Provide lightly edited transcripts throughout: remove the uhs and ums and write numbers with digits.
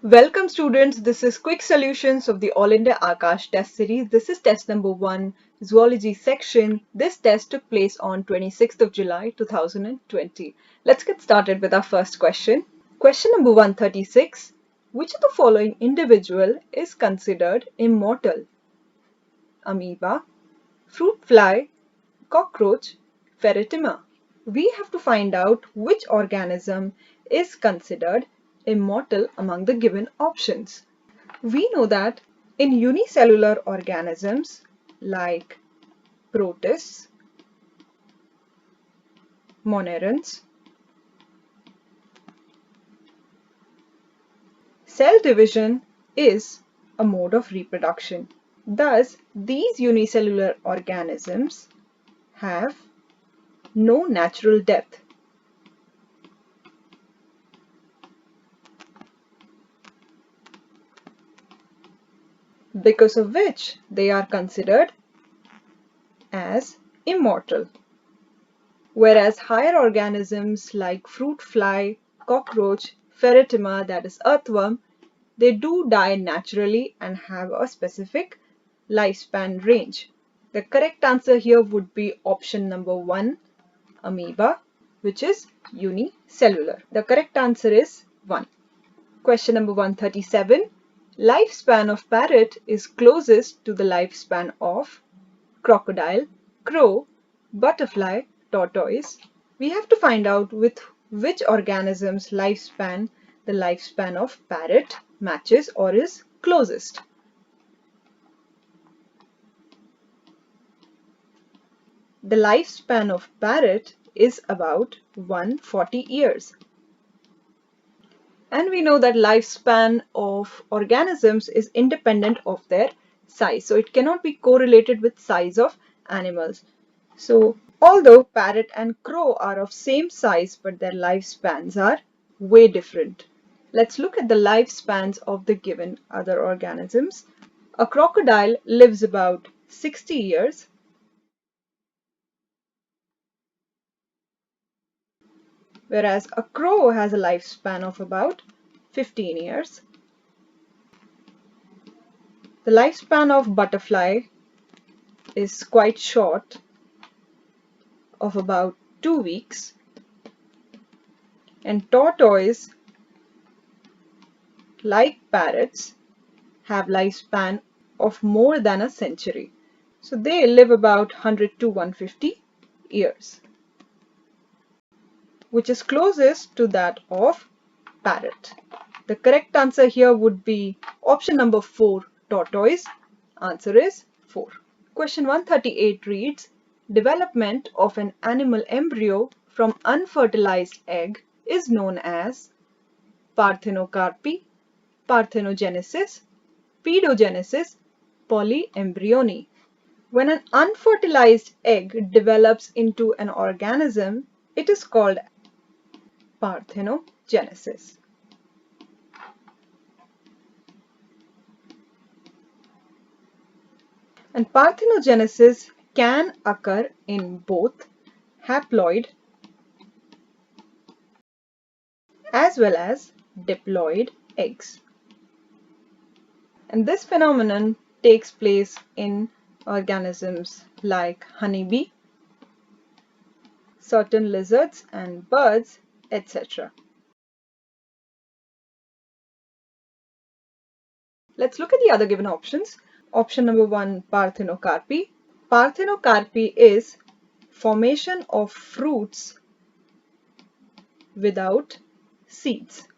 Welcome students, this is quick solutions of the All India Akash test series. This is test number 1, zoology section. This test took place on 26th of July 2020. Let's get started with our first question. Question number 136. Which of the following individual is considered immortal? Amoeba, fruit fly, cockroach, ferritima. We have to find out which organism is considered immortal among the given options. We know that in unicellular organisms like protists, monerans, cell division is a mode of reproduction. Thus, these unicellular organisms have no natural death. Because of which they are considered as immortal. Whereas higher organisms like fruit fly, cockroach, ferritima, that is earthworm, they do die naturally and have a specific lifespan range. The correct answer here would be option number 1, amoeba, which is unicellular. The correct answer is 1. Question number 137. Lifespan of parrot is closest to the lifespan of crocodile, crow, butterfly, tortoise. We have to find out with which organism's lifespan the lifespan of parrot matches or is closest. The lifespan of parrot is about 140 years. And we know that lifespan of organisms is independent of their size. So it cannot be correlated with size of animals. So although parrot and crow are of same size, but their lifespans are way different. Let's look at the lifespans of the given other organisms. A crocodile lives about 60 years. Whereas a crow has a lifespan of about 15 years. The lifespan of butterfly is quite short, of about 2 weeks, and tortoise, like parrots, have lifespan of more than a century. So they live about 100 to 150 years, which is closest to that of parrot. The correct answer here would be option number 4, tortoise. Answer is 4. Question 138 reads, development of an animal embryo from unfertilized egg is known as parthenocarpy, parthenogenesis, pedogenesis, polyembryony. When an unfertilized egg develops into an organism, it is called parthenogenesis. And parthenogenesis can occur in both haploid as well as diploid eggs. And this phenomenon takes place in organisms like honeybee, certain lizards and birds, etc. Let's look at the other given options. Option number 1, parthenocarpy. Parthenocarpy is formation of fruits without seeds.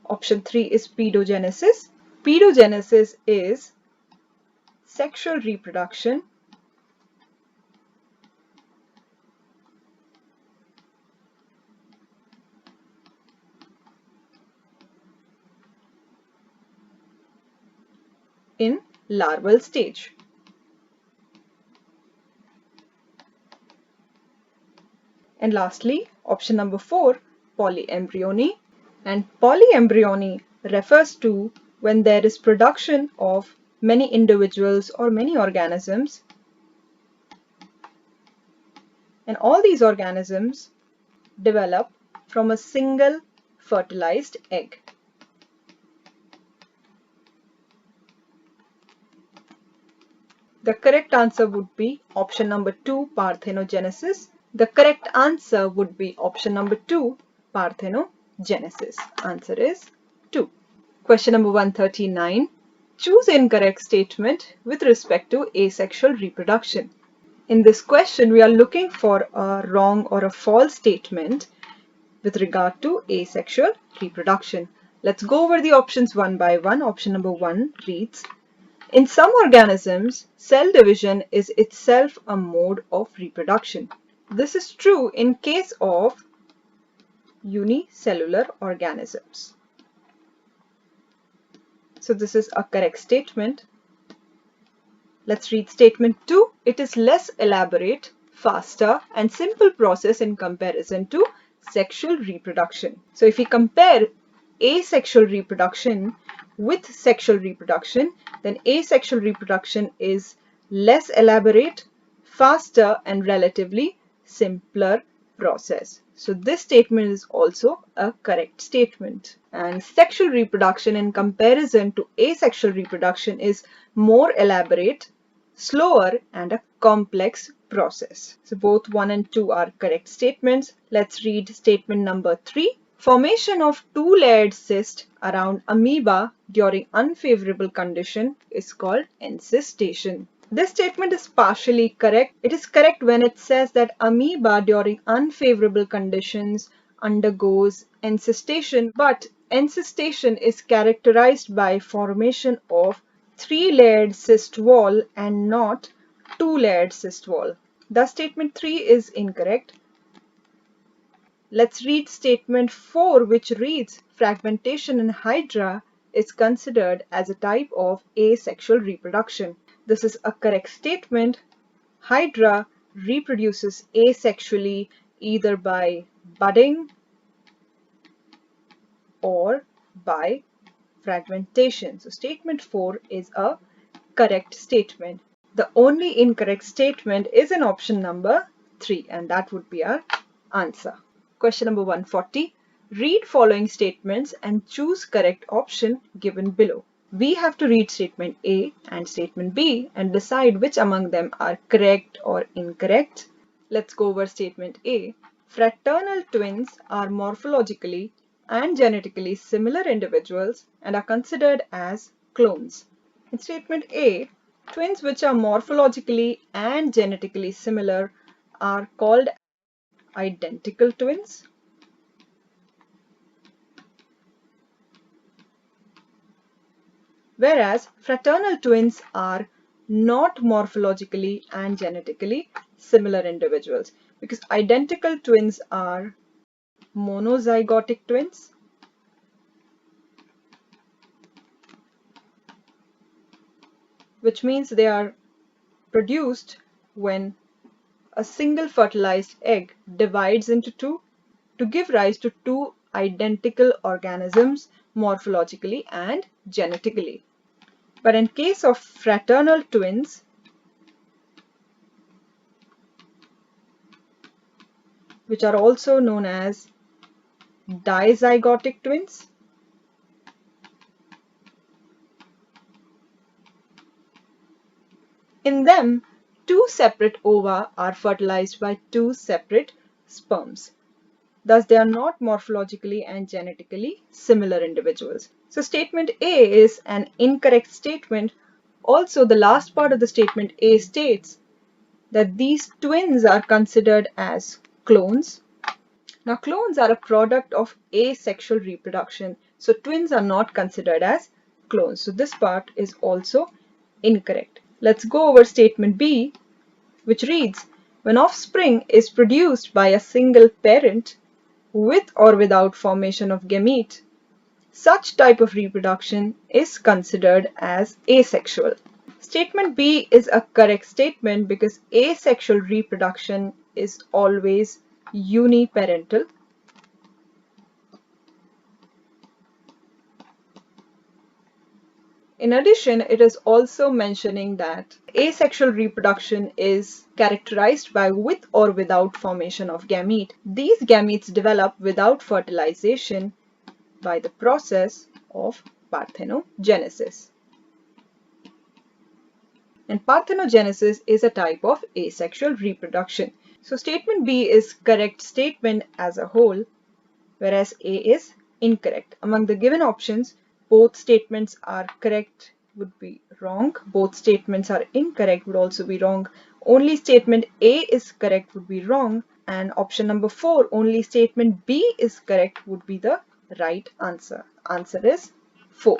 Option 3 is pedogenesis. Pedogenesis is sexual reproduction in larval stage. And lastly, option number 4, polyembryony. And polyembryony refers to when there is production of many individuals or many organisms And all these organisms develop from a single fertilized egg. The correct answer would be option number 2, parthenogenesis. The correct answer would be option number 2, parthenogenesis. Answer is 2. Question number 139. Choose incorrect statement with respect to asexual reproduction. In this question, we are looking for a wrong or a false statement with regard to asexual reproduction. Let's go over the options one by one. Option number 1 reads, in some organisms, cell division is itself a mode of reproduction. This is true in case of unicellular organisms. So this is a correct statement. Let's read statement 2. It is less elaborate, faster, and simple process in comparison to sexual reproduction. So if we compare asexual reproduction with sexual reproduction, then asexual reproduction is less elaborate, faster, and relatively simpler process. So this statement is also a correct statement. And sexual reproduction in comparison to asexual reproduction is more elaborate, slower, and a complex process. So both 1 and 2 are correct statements. Let's read statement number 3. Formation of two-layered cyst around amoeba during unfavorable condition is called encystation. This statement is partially correct. It is correct when it says that amoeba during unfavorable conditions undergoes encystation, but encystation is characterized by formation of three-layered cyst wall and not two-layered cyst wall. Thus, statement 3 is incorrect. Let's read statement 4, which reads, fragmentation in hydra is considered as a type of asexual reproduction. This is a correct statement. Hydra reproduces asexually either by budding or by fragmentation. So statement 4 is a correct statement. The only incorrect statement is in option number 3, and that would be our answer. Question number 140. Read following statements and choose correct option given below. We have to read statement A and statement B and decide which among them are correct or incorrect. Let's go over statement A. Fraternal twins are morphologically and genetically similar individuals and are considered as clones. In statement A, twins which are morphologically and genetically similar are called identical twins. Whereas fraternal twins are not morphologically and genetically similar individuals, because identical twins are monozygotic twins, which means they are produced when a single fertilized egg divides into two to give rise to two identical organisms morphologically and genetically. But in case of fraternal twins, which are also known as dizygotic twins, in them, two separate ova are fertilized by two separate sperms. Thus, they are not morphologically and genetically similar individuals. So, statement A is an incorrect statement. Also, the last part of the statement A states that these twins are considered as clones. Now, clones are a product of asexual reproduction. So, twins are not considered as clones. So, this part is also incorrect. Let's go over statement B, which reads, when offspring is produced by a single parent, with or without formation of gamete, such type of reproduction is considered as asexual. Statement B is a correct statement because asexual reproduction is always uniparental. In addition, it is also mentioning that asexual reproduction is characterized by with or without formation of gamete. These gametes develop without fertilization by the process of parthenogenesis. And parthenogenesis is a type of asexual reproduction. So statement B is correct statement as a whole, whereas A is incorrect. Among the given options, both statements are correct would be wrong. Both statements are incorrect would also be wrong. Only statement A is correct would be wrong. And option number 4, only statement B is correct would be the right answer. Answer is 4.